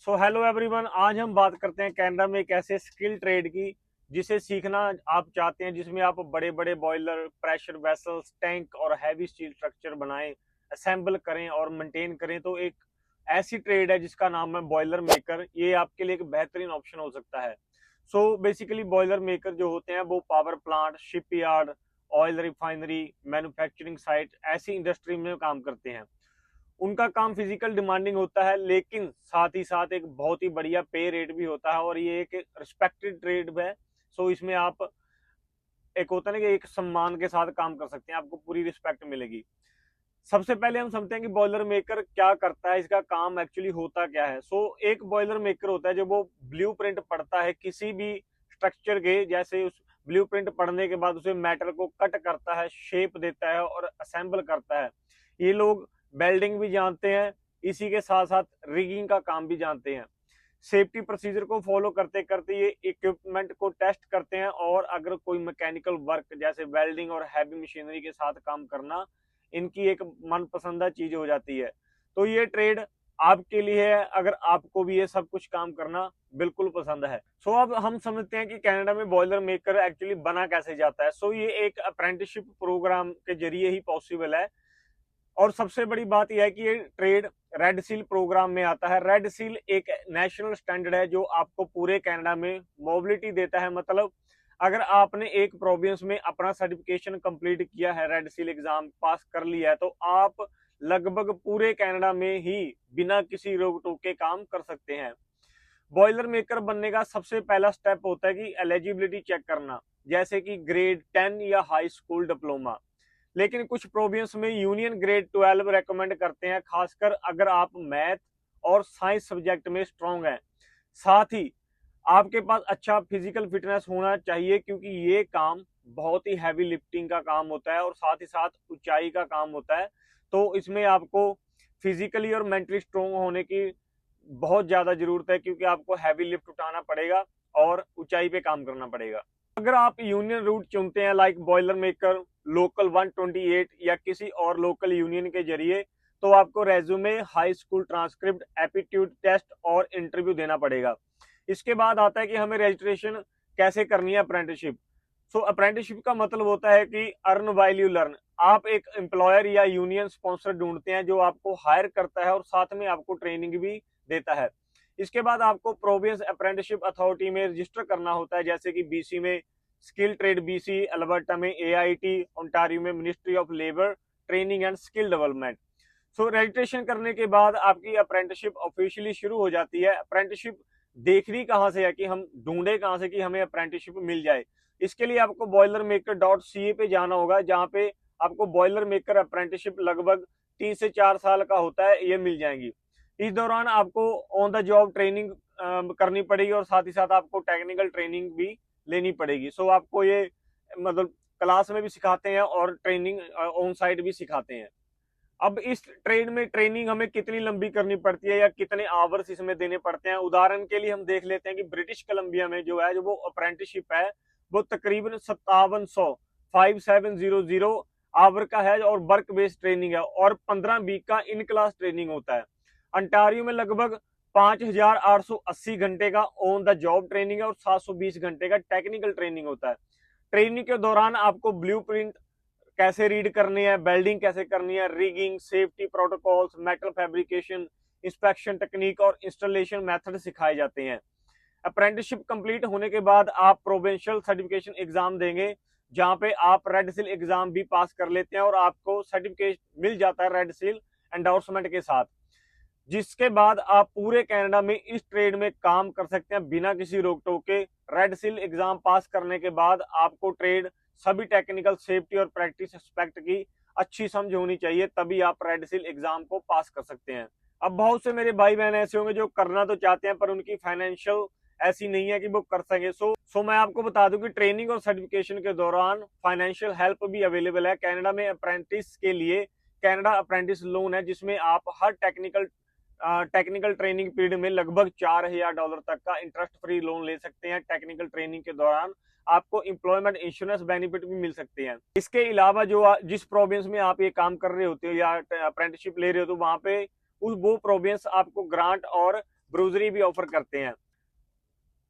So hello everyone, आज हम बात करते हैं कनाडा में एक ऐसे स्किल ट्रेड की जिसे सीखना आप चाहते हैं, जिसमें आप बड़े बड़े बॉयलर, प्रेशर वेसल्स, टैंक और हैवी स्टील स्ट्रक्चर बनाएं, असेंबल करें और मेंटेन करें। तो एक ऐसी ट्रेड है जिसका नाम है बॉयलर मेकर। ये आपके लिए एक बेहतरीन ऑप्शन हो सकता है। सो बेसिकली बॉयलर मेकर जो होते हैं वो power plant, shipyard, oil refinery, manufacturing site, ऐसी इंडस्ट्री में काम करते हैं। उनका काम फिजिकल डिमांडिंग होता है, लेकिन साथ ही साथ एक बहुत ही बढ़िया पे रेट भी होता है और ये एक रिस्पेक्टेड ट्रेड है। सो इसमें आप एक होता है ना कि एक सम्मान के साथ काम कर सकते हैं, आपको पूरी रिस्पेक्ट मिलेगी। सबसे पहले हम समझते हैं कि बॉयलर मेकर क्या करता है, इसका काम एक्चुअली होता क्या है। एक बॉयलर मेकर होता है जो वो ब्लूप्रिंट पढ़ता है किसी भी स्ट्रक्चर के, जैसे उस ब्लूप्रिंट पढ़ने के बाद उसे मेटल को कट करता है, शेप देता है और असेंबल करता है। ये लोग वेल्डिंग भी जानते हैं, इसी के साथ साथ रिगिंग का काम भी जानते हैं। सेफ्टी प्रोसीजर को फॉलो करते करते ये इक्विपमेंट को टेस्ट करते हैं, और अगर कोई मैकेनिकल वर्क जैसे वेल्डिंग और हैवी मशीनरी के साथ काम करना इनकी एक मनपसंदा चीज हो जाती है। तो ये ट्रेड आपके लिए है अगर आपको भी ये सब कुछ काम करना बिल्कुल पसंद है। अब हम समझते हैं कि कनाडा में बॉयलर मेकर एक्चुअली बना कैसे जाता है। ये एक अप्रेंटिसशिप प्रोग्राम के जरिए ही पॉसिबल है। और सबसे बड़ी बात यह है कि ये ट्रेड रेड सील प्रोग्राम में आता है। रेड सील एक नेशनल स्टैंडर्ड है जो आपको पूरे कनाडा में मोबिलिटी देता है। मतलब अगर आपने एक प्रोविंस में अपना सर्टिफिकेशन कंप्लीट किया है, रेड सील एग्जाम पास कर लिया है, तो आप लगभग पूरे कनाडा में ही बिना किसी रोक टोक के काम कर सकते हैं। बॉयलर मेकर बनने का सबसे पहला स्टेप होता है कि एलिजिबिलिटी चेक करना, जैसे कि ग्रेड 10 या हाई स्कूल डिप्लोमा। लेकिन कुछ प्रोविंस में यूनियन ग्रेड 12 रेकमेंड करते हैं, खासकर अगर आप मैथ और साइंस सब्जेक्ट में स्ट्रांग हैं। साथ ही आपके पास अच्छा फिजिकल फिटनेस होना चाहिए, क्योंकि ये काम बहुत ही हैवी लिफ्टिंग का काम होता है और साथ ही साथ ऊंचाई का काम होता है। तो इसमें आपको फिजिकली और मेंटली स्ट्रांग होने की बहुत ज्यादा जरूरत है, क्योंकि आपको हैवी लिफ्ट उठाना पड़ेगा और ऊंचाई पे काम करना पड़ेगा। अगर आप यूनियन रूट चुनते हैं लाइक बॉयलर मेकर, लोकल 128 या किसी और लोकल यूनियन के जरिए, तो आपको resume, high school transcript, aptitude test और इंटरव्यू देना पड़ेगा। इसके बाद आता है कि हमें रजिस्ट्रेशन कैसे करनी है अप्रेंटिसशिप। अप्रेंटिसशिप का मतलब होता है कि अर्न वाइल यू लर्न। आप एक एम्प्लॉयर या यूनियन स्पॉन्सर ढूंढते हैं जो आपको हायर करता है और साथ में आपको ट्रेनिंग भी देता है। इसके बाद आपको प्रोविंस अप्रेंटिसशिप अथॉरिटी में रजिस्टर करना होता है, जैसे कि बीसी में स्किल ट्रेड बीसी, अल्बर्टा में एआईटी, ओंटारियो में ministry of labour, training and skill development. Registration करने के बाद आपकी अप्रेंटिसशिप ऑफिशियली शुरू हो जाती है। अप्रेंटिसशिप देखनी कहाँ से है, कि हम ढूंढे कहाँ से कि हमें अप्रेंटिसशिप मिल जाए। इसके लिए आपको boilermaker.ca पे जाना होगा, जहाँ पे आपको बॉयलर मेकर अप्रेंटिसशिप लगभग 3 से 4 साल का होता है, ये मिल जाएंगी। इस दौरान आपको ऑन द जॉब ट्रेनिंग करनी पड़ेगी और साथ ही साथ आपको टेक्निकल ट्रेनिंग भी लेनी पड़ेगी। आपको ये मतलब क्लास में भी सिखाते हैं और ट्रेनिंग ऑन साइट भी सिखाते हैं। अब इस ट्रेड में ट्रेनिंग हमें कितनी लंबी करनी पड़ती है या कितने आवर्स इसमें देने पड़ते हैं, उदाहरण के लिए हम देख लेते हैं कि ब्रिटिश कोलंबिया में जो है, जो वो अप्रेंटिसशिप है, वो तकरीबन 5700 आवर का है और वर्क बेस्ड ट्रेनिंग है, और 15 वीक का इन क्लास ट्रेनिंग होता है। अंटारियो में लगभग 5880 घंटे का ऑन द जॉब ट्रेनिंग है और 720 घंटे का टेक्निकल ट्रेनिंग होता है। ट्रेनिंग के दौरान आपको ब्लूप्रिंट कैसे रीड करनी है, वेल्डिंग कैसे करनी है, rigging, safety protocols, metal fabrication, inspection technique और इंस्टॉलेशन मेथड सिखाए जाते हैं। अप्रेंटिसशिप कंप्लीट होने के बाद आप प्रोविंशियल सर्टिफिकेशन एग्जाम देंगे, जहां पे आप रेड सील एग्जाम भी पास कर लेते हैं और आपको सर्टिफिकेट मिल जाता है रेड सील एंडोर्समेंट के साथ। जिसके बाद आप पूरे कनाडा में इस ट्रेड में काम कर सकते हैं बिना किसी रोक टोक के। रेड सील एग्जाम पास करने के बाद आपको ट्रेड सभी टेक्निकल, सेफ्टी और प्रैक्टिस एस्पेक्ट की अच्छी समझ होनी चाहिए, तभी आप रेड सील एग्जाम को पास कर सकते हैं। अब बहुत से मेरे भाई बहन ऐसे होंगे जो करना तो चाहते हैं पर उनकी फाइनेंशियल ऐसी नहीं है कि वो कर सके। मैं आपको बता दूं कि ट्रेनिंग और सर्टिफिकेशन के दौरान फाइनेंशियल हेल्प भी अवेलेबल है। कनाडा में अप्रेंटिस के लिए कनाडा अप्रेंटिस लोन है, जिसमें आप हर टेक्निकल ट्रेनिंग पीरियड में लगभग $4000 तक का इंटरेस्ट फ्री लोन ले सकते हैं। टेक्निकल ट्रेनिंग के दौरान आपको एम्प्लॉयमेंट इंश्योरेंस बेनिफिट भी मिल सकते हैं। इसके अलावा जिस प्रोविंस में आप ये काम कर रहे होते हो या अप्रेंटिसशिप ले रहे हो, तो वहां पे वो प्रोविंस आपको ग्रांट और ब्रोजरी भी ऑफर करते हैं।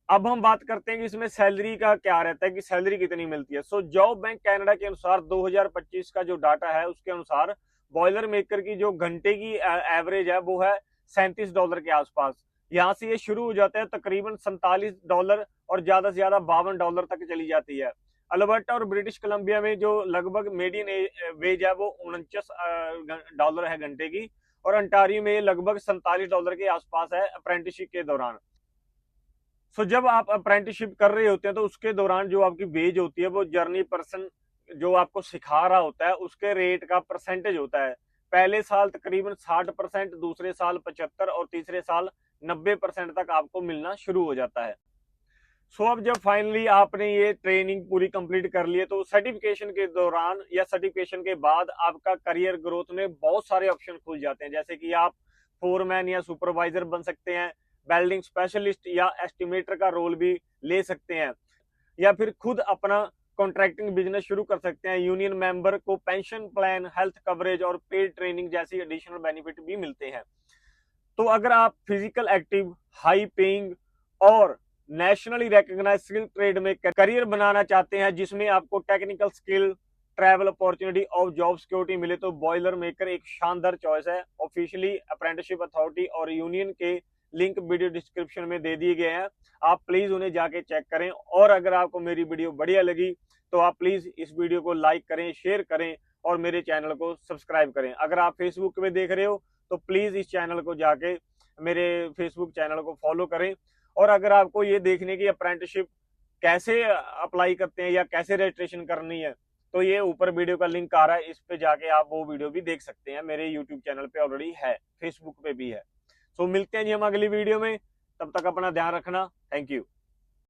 अब हम बात करते हैं कि इसमें सैलरी का क्या रहता है, कि सैलरी कितनी मिलती है। सो जॉब बैंक कनाडा के अनुसार 2025 का जो डाटा है उसके अनुसार बॉयलर मेकर की जो घंटे की एवरेज है वो है $37 के आसपास। यहाँ से ये शुरू हो जाता है तकरीबन $47 और ज्यादा से ज्यादा $52 तक चली जाती है। अल्बर्टा और ब्रिटिश कोलंबिया में जो लगभग मीडियन वेज है वो $49 है घंटे की, और अंटारियो में लगभग $47 के आसपास है अप्रेंटिसशिप के दौरान। सो जब आप अप्रेंटिसशिप कर रहे होते हैं तो उसके दौरान जो आपकी वेज होती है वो जर्नी पर्सन जो आपको सिखा रहा होता है उसके रेट का परसेंटेज होता है। पहले साल तकरीबन 60%, दूसरे साल 75% और तीसरे साल 90% तक आपको मिलना शुरू हो जाता है। सो अब जब फाइनली आपने ये ट्रेनिंग पूरी कंप्लीट कर ली है तो सर्टिफिकेशन के दौरान या सर्टिफिकेशन के बाद आपका करियर ग्रोथ में बहुत सारे ऑप्शन खुल जाते हैं, जैसे कि आप फोरमैन या सुपरवाइजर बन सकते हैं, वेल्डिंग स्पेशलिस्ट या एस्टिमेटर का रोल भी ले सकते हैं, या फिर खुद अपना कॉन्ट्रैक्टिंग बिजनेस शुरू कर सकते हैं। यूनियन मेंबर को पेंशन प्लान, हेल्थ कवरेज और पेड ट्रेनिंग जैसी एडिशनल बेनिफिट भी मिलते हैं। तो अगर आप फिजिकल एक्टिव, हाई पेइंग और नेशनली रिकॉग्नाइज्ड स्किल ट्रेड में करियर बनाना चाहते हैं जिसमें आपको टेक्निकल स्किल, ट्रैवल अपॉर्चुनिटी और जॉब सिक्योरिटी मिले, तो बॉयलर मेकर एक शानदार चॉइस है। ऑफिशियली अप्रेंटिसशिप अथॉरिटी और यूनियन के लिंक वीडियो डिस्क्रिप्शन में दे दिए गए हैं, आप प्लीज उन्हें जाके चेक करें। और अगर आपको मेरी वीडियो बढ़िया लगी तो आप प्लीज इस वीडियो को लाइक करें, शेयर करें और मेरे चैनल को सब्सक्राइब करें। अगर आप फेसबुक पे देख रहे हो तो प्लीज इस चैनल को जाके मेरे फेसबुक चैनल को फॉलो करें। और अगर आपको ये देखने की अप्रेंटिसशिप कैसे अप्लाई करते हैं या कैसे रजिस्ट्रेशन करनी है तो ये ऊपर वीडियो का लिंक आ रहा है, इस पे जाके आप वो वीडियो भी देख सकते हैं। मेरे यूट्यूब चैनल पे ऑलरेडी है, फेसबुक पे भी है। सो मिलते हैं जी हम अगली वीडियो में, तब तक अपना ध्यान रखना। Thank you.